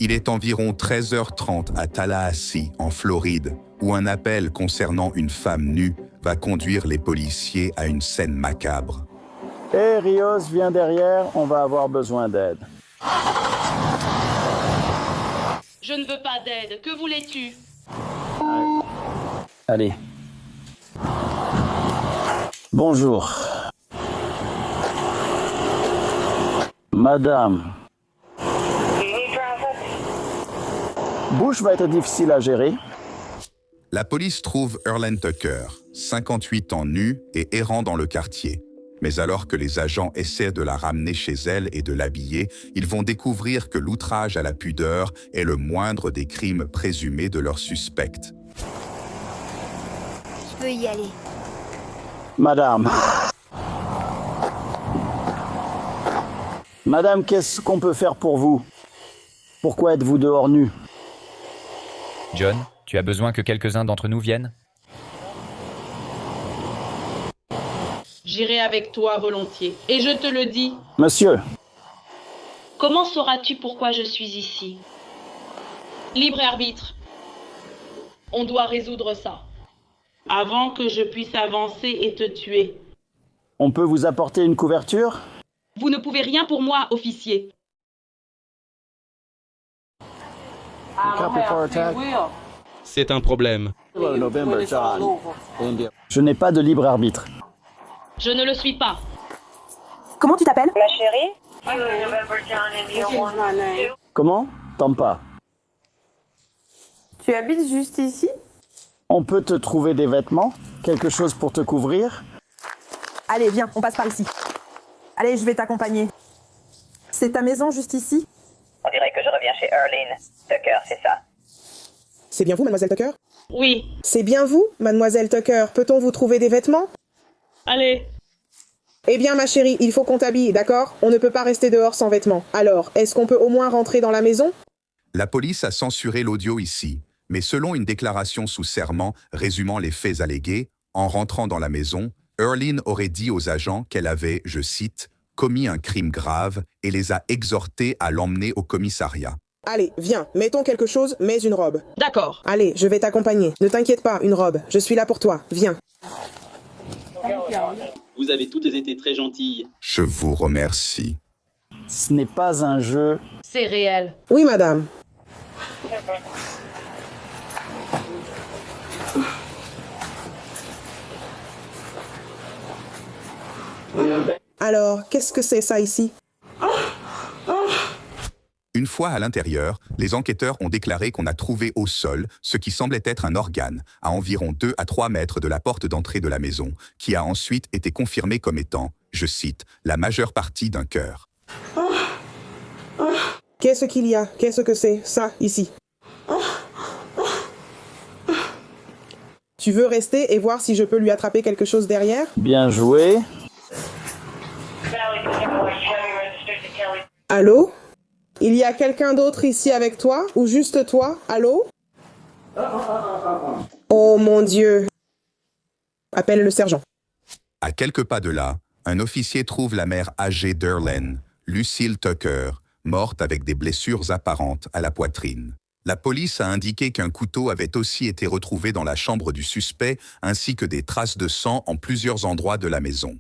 Il est environ 13h30 à Tallahassee, en Floride, où un appel concernant une femme nue va conduire les policiers à une scène macabre. Hé, Rios, viens derrière, on va avoir besoin d'aide. Je ne veux pas d'aide. Que voulais-tu? Allez. Bonjour. Madame. Bush va être difficile à gérer. La police trouve Earlene Tucker, 58 ans nue et errant dans le quartier. Mais alors que les agents essaient de la ramener chez elle et de l'habiller, ils vont découvrir que l'outrage à la pudeur est le moindre des crimes présumés de leur suspecte. Je peux y aller. Madame. Madame, qu'est-ce qu'on peut faire pour vous? Pourquoi êtes-vous dehors nue? John, tu as besoin que quelques-uns d'entre nous viennent? J'irai avec toi volontiers. Et je te le dis. Monsieur. Comment sauras-tu pourquoi je suis ici? Libre arbitre. On doit résoudre ça. Avant que je puisse avancer et te tuer. On peut vous apporter une couverture? Vous ne pouvez rien pour moi, officier. C'est un problème. Je n'ai pas de libre arbitre. Je ne le suis pas. Comment tu t'appelles? Ma chérie? Comment? Tampa. Tu habites juste ici? On peut te trouver des vêtements? Quelque chose pour te couvrir? Allez, viens, on passe par ici. Allez, je vais t'accompagner. C'est ta maison juste ici? On dirait que je reviens chez Earlene Tucker, c'est ça. C'est bien vous, mademoiselle Tucker? Oui. C'est bien vous, mademoiselle Tucker. Peut-on vous trouver des vêtements? Allez. Eh bien, ma chérie, il faut qu'on t'habille, d'accord? On ne peut pas rester dehors sans vêtements. Alors, est-ce qu'on peut au moins rentrer dans la maison? La police a censuré l'audio ici, mais selon une déclaration sous serment résumant les faits allégués, en rentrant dans la maison, Earlene aurait dit aux agents qu'elle avait, je cite, « commis un crime grave » et les a exhortés à l'emmener au commissariat. Allez, viens, mettons quelque chose, mets une robe. D'accord. Allez, je vais t'accompagner. Ne t'inquiète pas, une robe. Je suis là pour toi. Viens. Vous avez toutes été très gentilles. Je vous remercie. Ce n'est pas un jeu. C'est réel. Oui, madame. Alors, qu'est-ce que c'est ça ici? Une fois à l'intérieur, les enquêteurs ont déclaré qu'on a trouvé au sol ce qui semblait être un organe, à environ 2 à 3 mètres de la porte d'entrée de la maison, qui a ensuite été confirmé comme étant, je cite, « la majeure partie d'un cœur ». Qu'est-ce qu'il y a? Qu'est-ce que c'est, ça, ici? Tu veux rester et voir si je peux lui attraper quelque chose derrière? Bien joué. Allô? Il y a quelqu'un d'autre ici avec toi? Ou juste toi? Allô? Oh mon Dieu! Appelle le sergent. À quelques pas de là, un officier trouve la mère âgée d'Earlene, Lucille Tucker, morte avec des blessures apparentes à la poitrine. La police a indiqué qu'un couteau avait aussi été retrouvé dans la chambre du suspect, ainsi que des traces de sang en plusieurs endroits de la maison.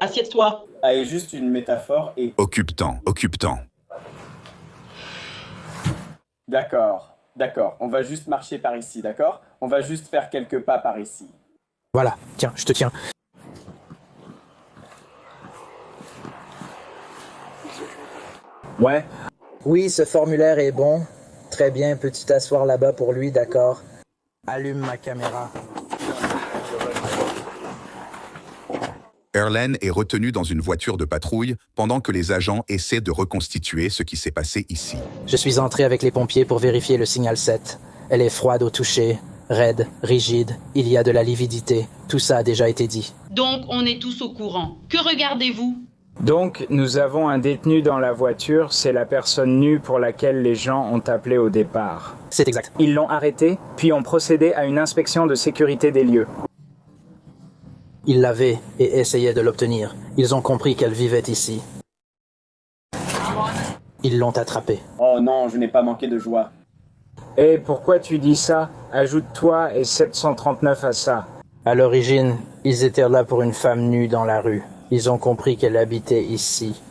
Assieds-toi. Allez, juste une métaphore et... Occupe-temps. D'accord, on va juste marcher par ici, d'accord? On va juste faire quelques pas par ici. Voilà, tiens, je te tiens. Ouais. Oui, ce formulaire est bon. Très bien, peux-tu t'asseoir là-bas pour lui, d'accord? Allume ma caméra. Earlene est retenue dans une voiture de patrouille pendant que les agents essaient de reconstituer ce qui s'est passé ici. Je suis entré avec les pompiers pour vérifier le signal 7. Elle est froide au toucher, raide, rigide, il y a de la lividité. Tout ça a déjà été dit. Donc, on est tous au courant. Que regardez-vous? Donc, nous avons un détenu dans la voiture, c'est la personne nue pour laquelle les gens ont appelé au départ. C'est exact. Ils l'ont arrêtée, puis ont procédé à une inspection de sécurité des lieux. Ils l'avaient et essayaient de l'obtenir. Ils ont compris qu'elle vivait ici. Ils l'ont attrapé. Oh non, je n'ai pas manqué de joie. Et pourquoi tu dis ça? Ajoute toi et 739 à ça. À l'origine, ils étaient là pour une femme nue dans la rue. Ils ont compris qu'elle habitait ici.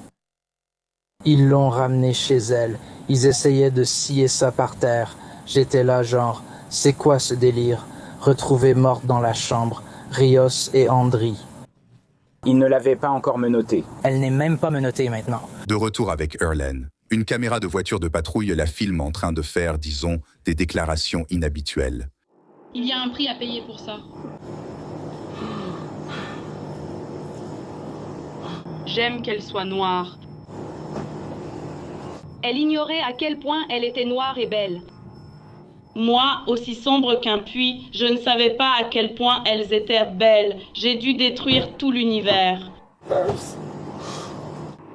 Ils l'ont ramenée chez elle. Ils essayaient de scier ça par terre. J'étais là genre, c'est quoi ce délire? Retrouvée morte dans la chambre, Rios et Andri. Ils ne l'avaient pas encore menottée. Elle n'est même pas menottée maintenant. De retour avec Erlen, une caméra de voiture de patrouille la filme en train de faire, disons, des déclarations inhabituelles. Il y a un prix à payer pour ça. J'aime qu'elle soit noire. Elle ignorait à quel point elle était noire et belle. Moi, aussi sombre qu'un puits, je ne savais pas à quel point elles étaient belles. J'ai dû détruire tout l'univers.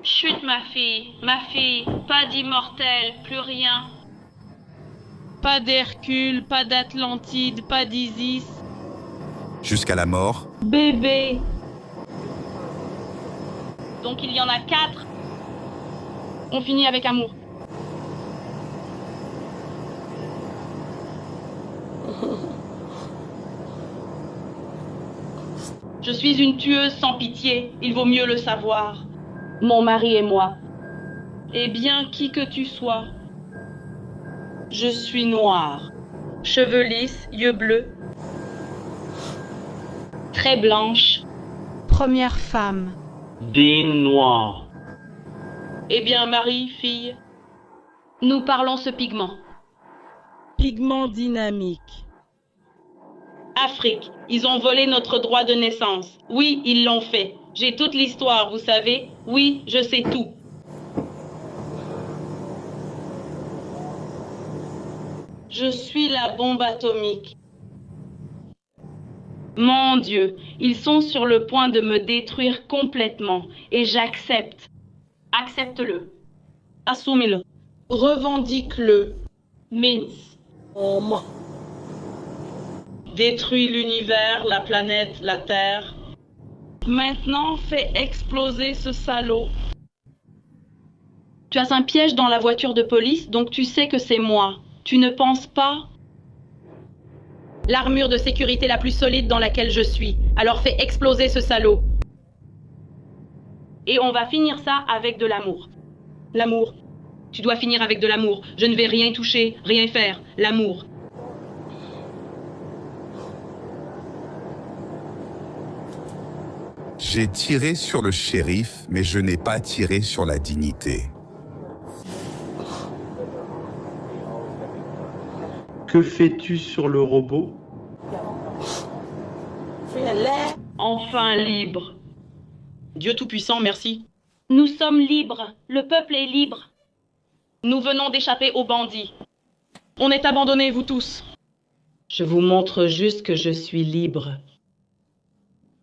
Chut, ma fille, pas d'immortel, plus rien. Pas d'Hercule, pas d'Atlantide, pas d'Isis. Jusqu'à la mort, Bébé. Donc il y en a 4. On finit avec amour. Je suis une tueuse sans pitié, il vaut mieux le savoir. Mon mari et moi. Et bien qui que tu sois, je suis noire. Cheveux lisses, yeux bleus. Très blanche. Première femme. Des noirs. Eh bien, Marie, fille, nous parlons ce pigment. Pigment dynamique. Afrique, ils ont volé notre droit de naissance. Oui, ils l'ont fait. J'ai toute l'histoire, vous savez. Oui, je sais tout. Je suis la bombe atomique. Mon Dieu, ils sont sur le point de me détruire complètement. Et j'accepte. Accepte-le. Assume-le. Revendique-le. Mince. Détruis l'univers, la planète, la Terre. Maintenant, fais exploser ce salaud. Tu as un piège dans la voiture de police, donc tu sais que c'est moi. Tu ne penses pas? L'armure de sécurité la plus solide dans laquelle je suis. Alors fais exploser ce salaud. Et on va finir ça avec de l'amour. L'amour. Tu dois finir avec de l'amour. Je ne vais rien toucher, rien faire. L'amour. j'ai tiré sur le shérif, mais je n'ai pas tiré sur la dignité. Que fais-tu sur le robot? Enfin libre. Dieu Tout-Puissant, merci. Nous sommes libres. Le peuple est libre. Nous venons d'échapper aux bandits. On est abandonnés, vous tous. Je vous montre juste que je suis libre.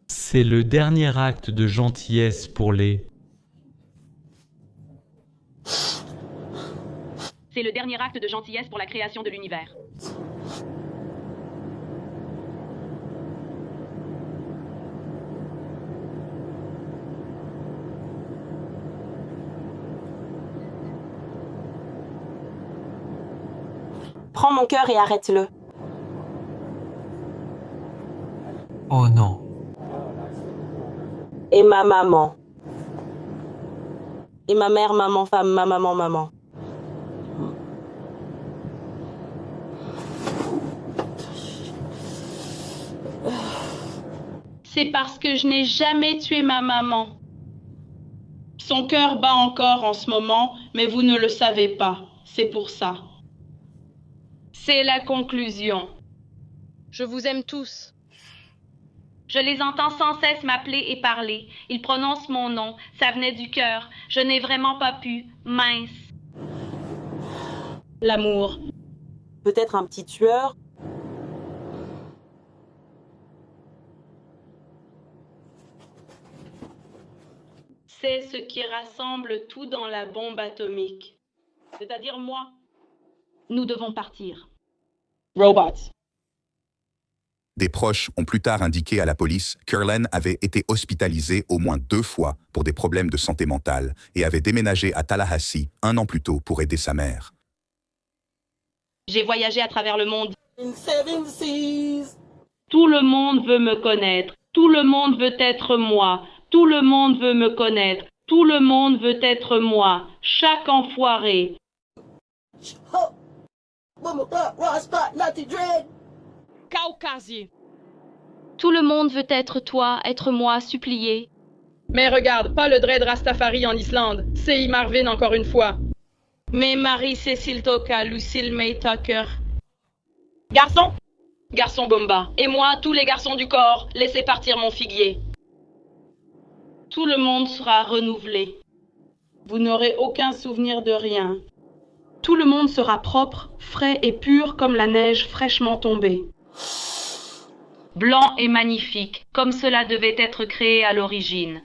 C'est le dernier acte de gentillesse pour les... C'est le dernier acte de gentillesse pour la création de l'univers. Prends mon cœur et arrête-le. Oh non. Et ma maman. Et ma mère, maman, femme, ma maman, maman. C'est parce que je n'ai jamais tué ma maman. Son cœur bat encore en ce moment, mais vous ne le savez pas. C'est pour ça. C'est la conclusion. Je vous aime tous. Je les entends sans cesse m'appeler et parler. Ils prononcent mon nom. Ça venait du cœur. Je n'ai vraiment pas pu. Mince. L'amour. Peut-être un petit tueur. C'est ce qui rassemble tout dans la bombe atomique. C'est-à-dire moi. Nous devons partir. Robots. Des proches ont plus tard indiqué à la police qu'Erlen avait été hospitalisé au moins 2 fois pour des problèmes de santé mentale et avait déménagé à Tallahassee 1 an plus tôt pour aider sa mère. J'ai voyagé à travers le monde. Tout le monde veut me connaître. Tout le monde veut être moi. Tout le monde veut me connaître. Tout le monde veut être moi. Chaque enfoiré. Caucasier. Tout le monde veut être moi, supplier. Mais regarde, pas le dread Rastafari en Islande. C'est Marvin encore une fois. Mais Marie-Cécile Toka, Lucille May Tucker. Garçon. Garçon Bomba. Et moi, tous les garçons du corps, laissez partir mon figuier. Tout le monde sera renouvelé. Vous n'aurez aucun souvenir de rien. Tout le monde sera propre, frais et pur comme la neige fraîchement tombée. Blanc et magnifique, comme cela devait être créé à l'origine.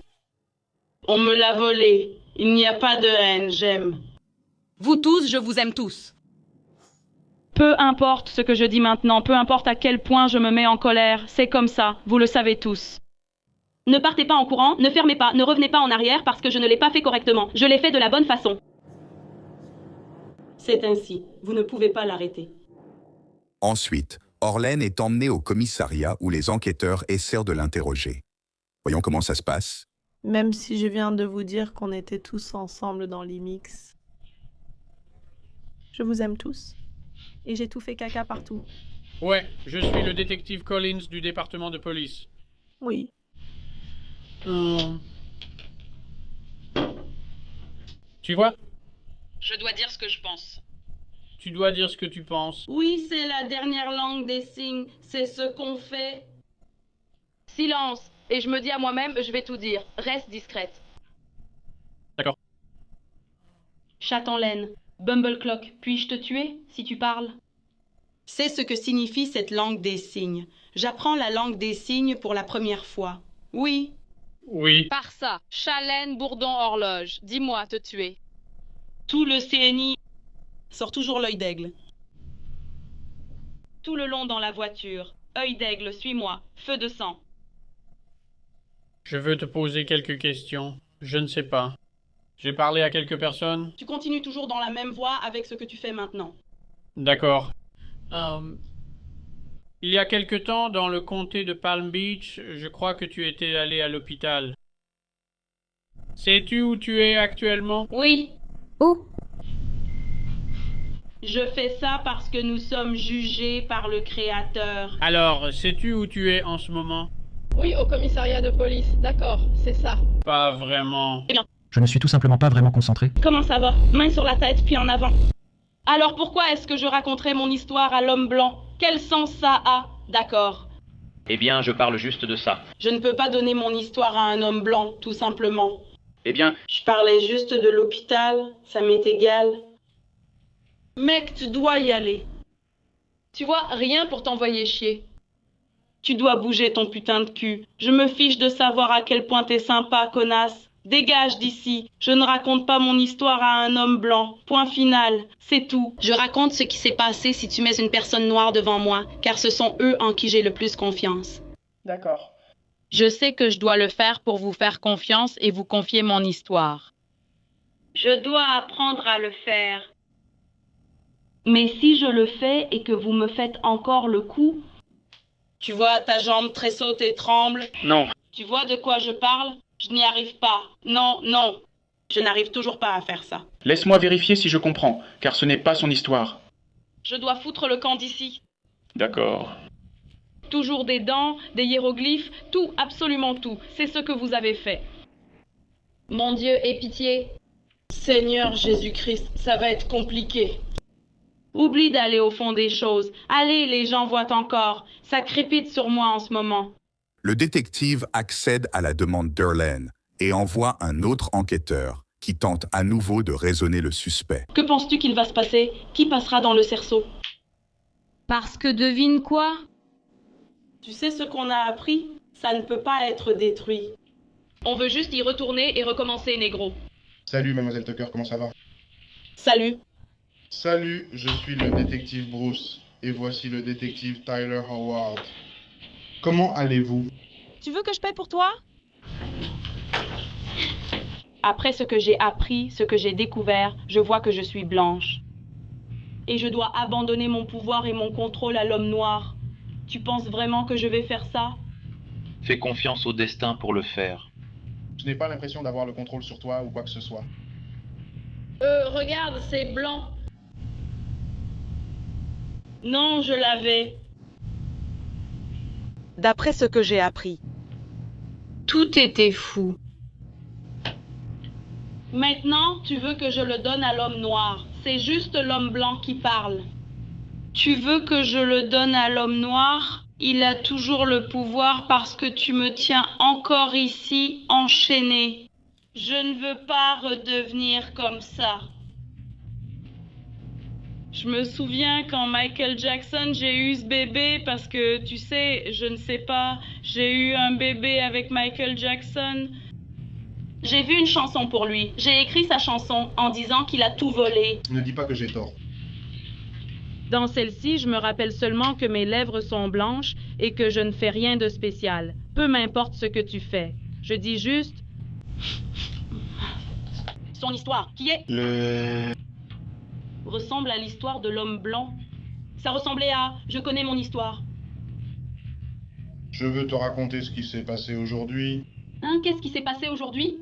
On me l'a volé. Il n'y a pas de haine, j'aime. Vous tous, je vous aime tous. Peu importe ce que je dis maintenant, peu importe à quel point je me mets en colère, c'est comme ça, vous le savez tous. Ne partez pas en courant, ne fermez pas, ne revenez pas en arrière parce que je ne l'ai pas fait correctement. Je l'ai fait de la bonne façon. C'est ainsi, vous ne pouvez pas l'arrêter. Ensuite, Orlen est emmené au commissariat où les enquêteurs essaient de l'interroger. Voyons comment ça se passe. Même si je viens de vous dire qu'on était tous ensemble dans l'Imix. Je vous aime tous. Et j'ai tout fait caca partout. Ouais, je suis le détective Collins du département de police. Oui. Tu vois? Je dois dire ce que je pense. Tu dois dire ce que tu penses. Oui, c'est la dernière langue des signes. C'est ce qu'on fait. Silence. Et je me dis à moi-même, je vais tout dire. Reste discrète. D'accord. Chat en laine. Bumbleclock, puis-je te tuer si tu parles? C'est ce que signifie cette langue des signes. J'apprends la langue des signes pour la première fois. Oui. Oui. Par ça, Chalène, Bourdon, Horloge. Dis-moi, te tuer. Tout le CNI Sors toujours l'œil d'aigle. tout le long dans la voiture. Œil d'aigle, suis-moi. Feu de sang. Je veux te poser quelques questions. Je ne sais pas. J'ai parlé à quelques personnes. Tu continues toujours dans la même voie avec ce que tu fais maintenant. D'accord. Il y a quelque temps, dans le comté de Palm Beach, je crois que tu étais allé à l'hôpital. Sais-tu où tu es actuellement? Oui. Où? Je fais ça parce que nous sommes jugés par le Créateur. Alors, sais-tu où tu es en ce moment? Oui, au commissariat de police. D'accord, c'est ça. Pas vraiment. Eh bien, Je ne suis tout simplement pas vraiment concentré. comment ça va? Main sur la tête, puis en avant. Alors pourquoi est-ce que je raconterais mon histoire à l'homme blanc? Quel sens ça a? D'accord. Eh bien, je parle juste de ça. Je ne peux pas donner mon histoire à un homme blanc, tout simplement. Eh bien, Je parlais juste de l'hôpital, ça m'est égal. Mec, tu dois y aller. Tu vois, rien pour t'envoyer chier. Tu dois bouger ton putain de cul. Je me fiche de savoir à quel point t'es sympa, connasse. Dégage d'ici. Je ne raconte pas mon histoire à un homme blanc. Point final. C'est tout. Je raconte ce qui s'est passé si tu mets une personne noire devant moi, car ce sont eux en qui j'ai le plus confiance. D'accord. Je sais que je dois le faire pour vous faire confiance et vous confier mon histoire. Je dois apprendre à le faire. Mais si je le fais et que vous me faites encore le coup... Tu vois, ta jambe tressaute et tremble. non. Tu vois de quoi je parle? Je n'y arrive pas. Non, non. Je n'arrive toujours pas à faire ça. Laisse-moi vérifier si je comprends, car ce n'est pas son histoire. Je dois foutre le camp d'ici. D'accord. Toujours des dents, des hiéroglyphes, tout, absolument tout. C'est ce que vous avez fait. Mon Dieu, aie pitié. Seigneur Jésus-Christ, ça va être compliqué. Oublie d'aller au fond des choses. Allez, les gens voient encore. Ça crépite sur moi en ce moment. Le détective accède à la demande d'Erlen et envoie un autre enquêteur qui tente à nouveau de raisonner le suspect. Que penses-tu qu'il va se passer? Qui passera dans le cerceau? Parce que devine quoi? Tu sais ce qu'on a appris? Ça ne peut pas être détruit. On veut juste y retourner et recommencer, négro. Salut, mademoiselle Tucker, comment ça va? Salut. Salut, je suis le détective Bruce, et voici le détective Tyler Howard. Comment allez-vous? Tu veux que je paie pour toi? Après ce que j'ai appris, ce que j'ai découvert, je vois que je suis blanche. Et je dois abandonner mon pouvoir et mon contrôle à l'homme noir. Tu penses vraiment que je vais faire ça? Fais confiance au destin pour le faire. Je n'ai pas l'impression d'avoir le contrôle sur toi ou quoi que ce soit. Regarde, c'est blanc. Non, je l'avais. D'après ce que j'ai appris. Tout était fou. Maintenant, tu veux que je le donne à l'homme noir. C'est juste l'homme blanc qui parle. Tu veux que je le donne à l'homme noir? Il a toujours le pouvoir parce que tu me tiens encore ici, enchaîné. Je ne veux pas redevenir comme ça. Je me souviens quand Michael Jackson, j'ai eu ce bébé parce que, tu sais, je ne sais pas, j'ai eu un bébé avec Michael Jackson. J'ai vu une chanson pour lui. J'ai écrit sa chanson en disant qu'il a tout volé. Ne dis pas que j'ai tort. Dans celle-ci, je me rappelle seulement que mes lèvres sont blanches et que je ne fais rien de spécial. Peu m'importe ce que tu fais. Je dis juste... Son histoire, qui est... ressemble à l'histoire de l'homme blanc. Ça ressemblait à... Je connais mon histoire. Je veux te raconter ce qui s'est passé aujourd'hui. Hein, qu'est-ce qui s'est passé aujourd'hui?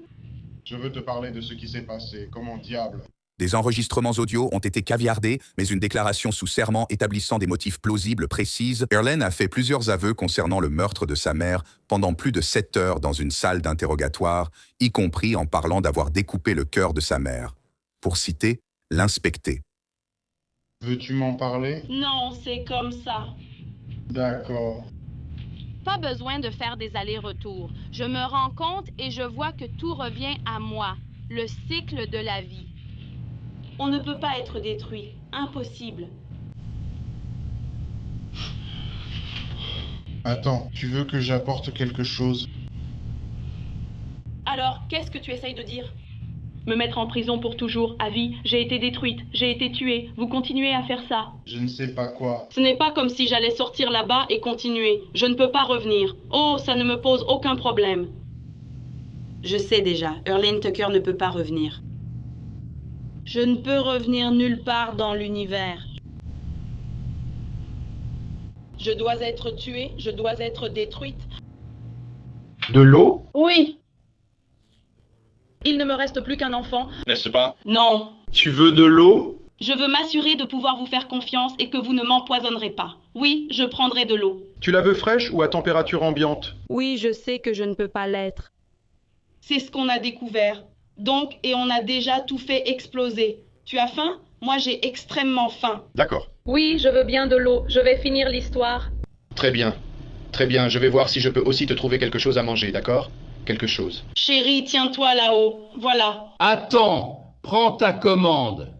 Je veux te parler de ce qui s'est passé. Comment diable? Des enregistrements audio ont été caviardés, mais une déclaration sous serment établissant des motifs plausibles précise. Erlen a fait plusieurs aveux concernant le meurtre de sa mère pendant plus de 7 heures dans une salle d'interrogatoire, y compris en parlant d'avoir découpé le cœur de sa mère. Pour citer, l'inspecté. Veux-tu m'en parler? Non, c'est comme ça. D'accord. Pas besoin de faire des allers-retours. Je me rends compte et je vois que tout revient à moi. Le cycle de la vie. On ne peut pas être détruit. Impossible. Attends, tu veux que j'apporte quelque chose? Alors, qu'est-ce que tu essayes de dire? Me mettre en prison pour toujours, à vie. J'ai été détruite, j'ai été tuée. Vous continuez à faire ça. Je ne sais pas quoi. Ce n'est pas comme si j'allais sortir là-bas et continuer. Je ne peux pas revenir. Oh, ça ne me pose aucun problème. Je sais déjà, Erlen Tucker ne peut pas revenir. Je ne peux revenir nulle part dans l'univers. Je dois être tuée, je dois être détruite. De l'eau? Oui. Il ne me reste plus qu'un enfant. N'est-ce pas? Non. Tu veux de l'eau? Je veux m'assurer de pouvoir vous faire confiance et que vous ne m'empoisonnerez pas. Oui, je prendrai de l'eau. Tu la veux fraîche ou à température ambiante? Oui, je sais que je ne peux pas l'être. C'est ce qu'on a découvert. Donc, et on a déjà tout fait exploser. Tu as faim? Moi, j'ai extrêmement faim. D'accord. Oui, je veux bien de l'eau. Je vais finir l'histoire. Très bien. Très bien, je vais voir si je peux aussi te trouver quelque chose à manger, d'accord? Quelque chose. Chérie, tiens-toi là-haut. Voilà. Attends, prends ta commande.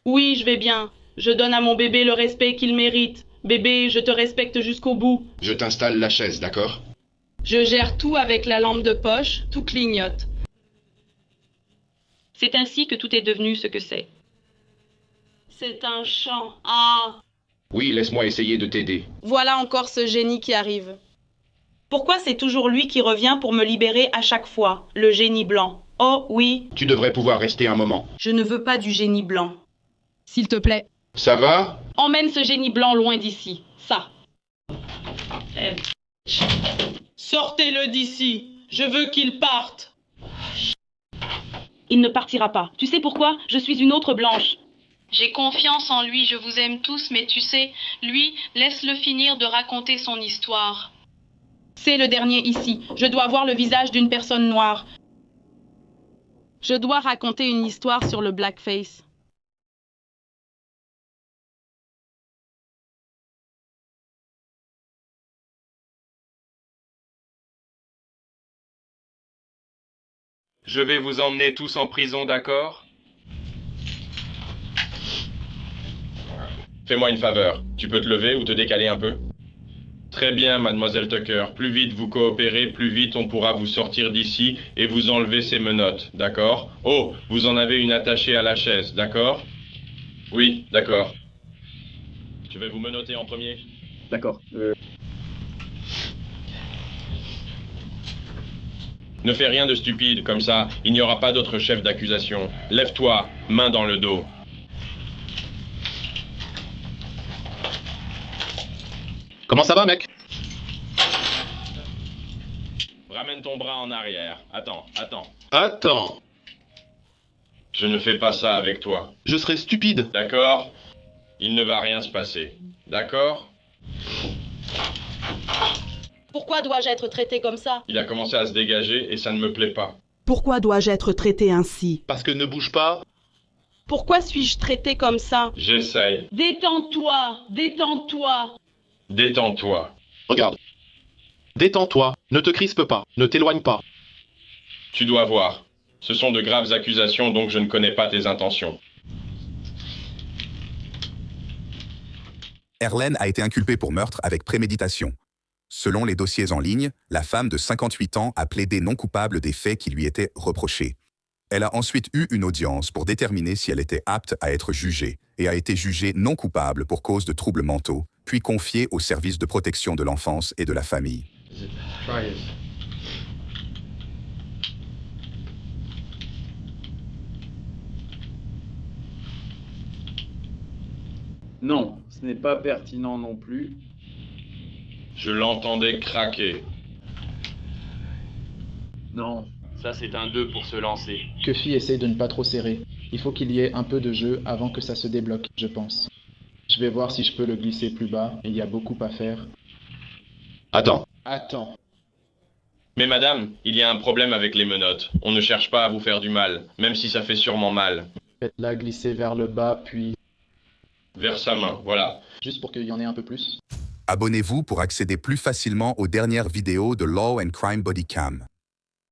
Oui, je vais bien. Je donne à mon bébé le respect qu'il mérite. Bébé, je te respecte jusqu'au bout. Je t'installe la chaise, d'accord? Je gère tout avec la lampe de poche, tout clignote. C'est ainsi que tout est devenu ce que c'est. C'est un chant. Ah! Oui, laisse-moi essayer de t'aider. Voilà encore ce génie qui arrive. Pourquoi c'est toujours lui qui revient pour me libérer à chaque fois, le génie blanc? Oh oui. Tu devrais pouvoir rester un moment. Je ne veux pas du génie blanc. S'il te plaît. Ça va? Emmène ce génie blanc loin d'ici. Ça. Sortez-le d'ici. Je veux qu'il parte. Il ne partira pas. Tu sais pourquoi? Je suis une autre blanche. J'ai confiance en lui, je vous aime tous, mais tu sais, lui, laisse-le finir de raconter son histoire. C'est le dernier ici. Je dois voir le visage d'une personne noire. Je dois raconter une histoire sur le blackface. Je vais vous emmener tous en prison, d'accord? Fais-moi une faveur. Tu peux te lever ou te décaler un peu? Très bien, mademoiselle Tucker. Plus vite vous coopérez, plus vite on pourra vous sortir d'ici et vous enlever ces menottes, d'accord? Oh, vous en avez une attachée à la chaise, d'accord? Oui, d'accord. Je vais vous menotter en premier. D'accord. Ne fais rien de stupide, comme ça, il n'y aura pas d'autre chef d'accusation. Lève-toi, main dans le dos. Comment ça va, mec? Ramène ton bras en arrière. Attends. Attends. Je ne fais pas ça avec toi. Je serais stupide. D'accord? Il ne va rien se passer. D'accord? Pourquoi dois-je être traité comme ça? Il a commencé à se dégager et ça ne me plaît pas. Pourquoi dois-je être traité ainsi? Parce que ne bouge pas. Pourquoi suis-je traité comme ça? J'essaye. Détends-toi, détends-toi. Détends-toi. Regarde. Détends-toi. Ne te crispe pas. Ne t'éloigne pas. Tu dois voir. Ce sont de graves accusations, donc je ne connais pas tes intentions. Erlen a été inculpée pour meurtre avec préméditation. Selon les dossiers en ligne, la femme de 58 ans a plaidé non coupable des faits qui lui étaient reprochés. Elle a ensuite eu une audience pour déterminer si elle était apte à être jugée et a été jugée non coupable pour cause de troubles mentaux, puis confiée au service de protection de l'enfance et de la famille. Non, ce n'est pas pertinent non plus. Je l'entendais craquer. Non. Ça, c'est un 2 pour se lancer. Que Phi essaye de ne pas trop serrer. Il faut qu'il y ait un peu de jeu avant que ça se débloque, je pense. Je vais voir si je peux le glisser plus bas, il y a beaucoup à faire. Attends. Mais madame, il y a un problème avec les menottes. On ne cherche pas à vous faire du mal, même si ça fait sûrement mal. Faites-la glisser vers le bas, puis... Vers sa main, voilà. Juste pour qu'il y en ait un peu plus. Abonnez-vous pour accéder plus facilement aux dernières vidéos de Law and Crime Bodycam.